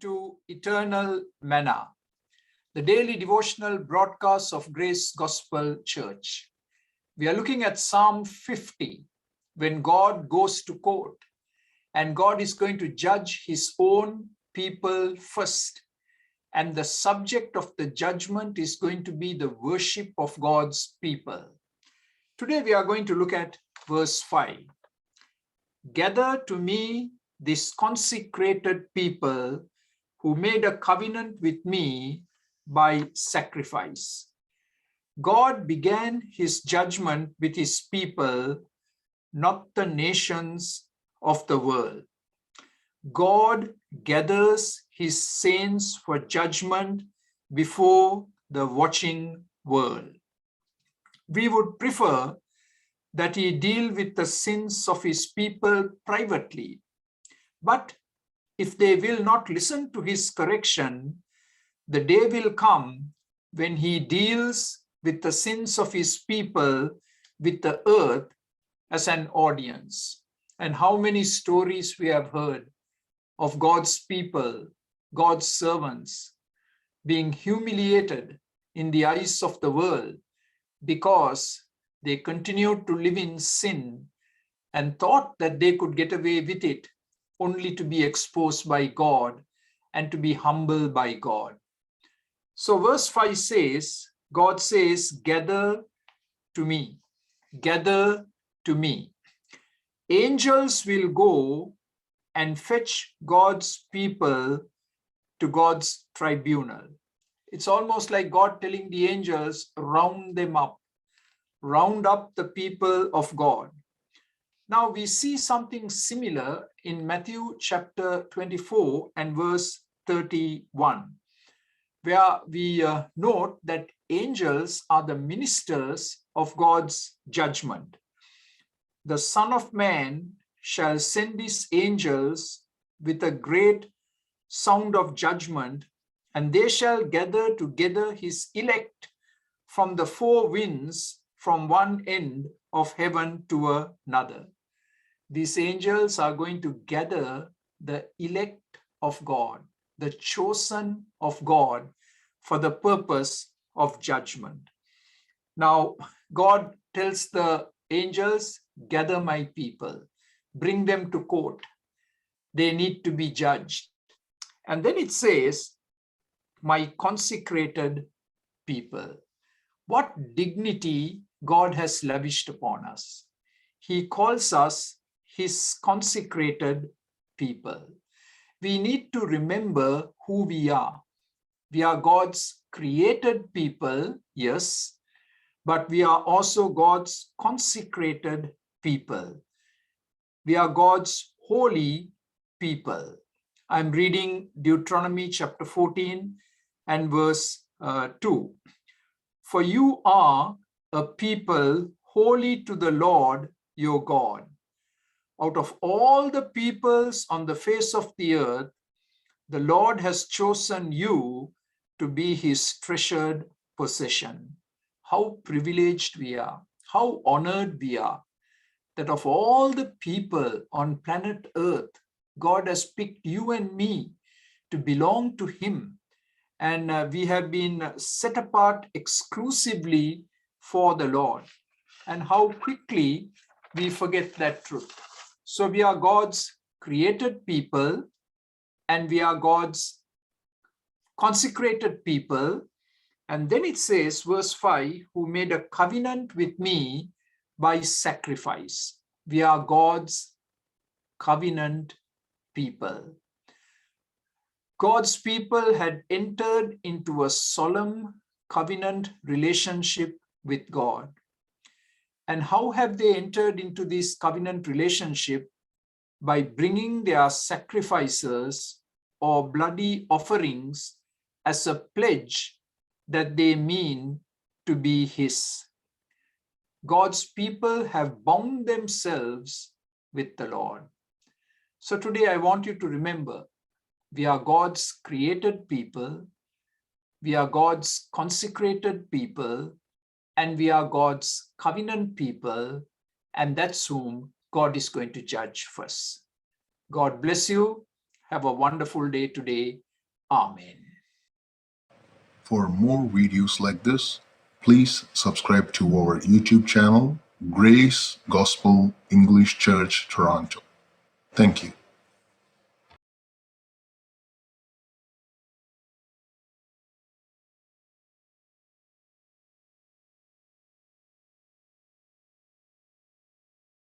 to Eternal Manna, the daily devotional broadcast of Grace Gospel Church. We are looking at Psalm 50, when God goes to court and God is going to judge his own people first. And the subject of the judgment is going to be the worship of God's people. Today we are going to look at verse 5. Gather to me this consecrated people who made a covenant with me by sacrifice. God began his judgment with his people, not the nations of the world. God gathers his saints for judgment before the watching world. We would prefer that he deal with the sins of his people privately. But if they will not listen to his correction, the day will come when he deals with the sins of his people with the earth as an audience. And how many stories we have heard of God's people, God's servants, being humiliated in the eyes of the world because they continued to live in sin and thought that they could get away with it, only to be exposed by God and to be humbled by God. So verse 5 says, God says, gather to me, gather to me. Angels will go and fetch God's people to God's tribunal. It's almost like God telling the angels, round them up, round up the people of God. Now we see something similar in Matthew chapter 24 and verse 31, where we note that angels are the ministers of God's judgment. The Son of Man shall send his angels with a great sound of judgment, and they shall gather together his elect from the four winds, from one end of heaven to another. These angels are going to gather the elect of God, the chosen of God, for the purpose of judgment. Now, God tells the angels, gather my people, bring them to court. They need to be judged. And then it says, my consecrated people. What dignity God has lavished upon us. He calls us his consecrated people. We need to remember who we are. We are God's created people, yes, but we are also God's consecrated people. We are God's holy people. I'm reading Deuteronomy chapter 14 and verse 2. For you are a people holy to the Lord your God. Out of all the peoples on the face of the earth, the Lord has chosen you to be his treasured possession. How privileged we are, how honored we are, that of all the people on planet earth, God has picked you and me to belong to him. And we have been set apart exclusively for the Lord. And how quickly we forget that truth. So we are God's created people, and we are God's consecrated people. And then it says, verse 5, who made a covenant with me by sacrifice. We are God's covenant people. God's people had entered into a solemn covenant relationship with God. And how have they entered into this covenant relationship? By bringing their sacrifices or bloody offerings as a pledge that they mean to be his. God's people have bound themselves with the Lord. So today I want you to remember, we are God's created people, we are God's consecrated people, and we are God's covenant people, and that's whom God is going to judge first. God bless you. Have a wonderful day today. Amen. For more videos like this, please subscribe to our YouTube channel, Grace Gospel English Church Toronto. Thank you.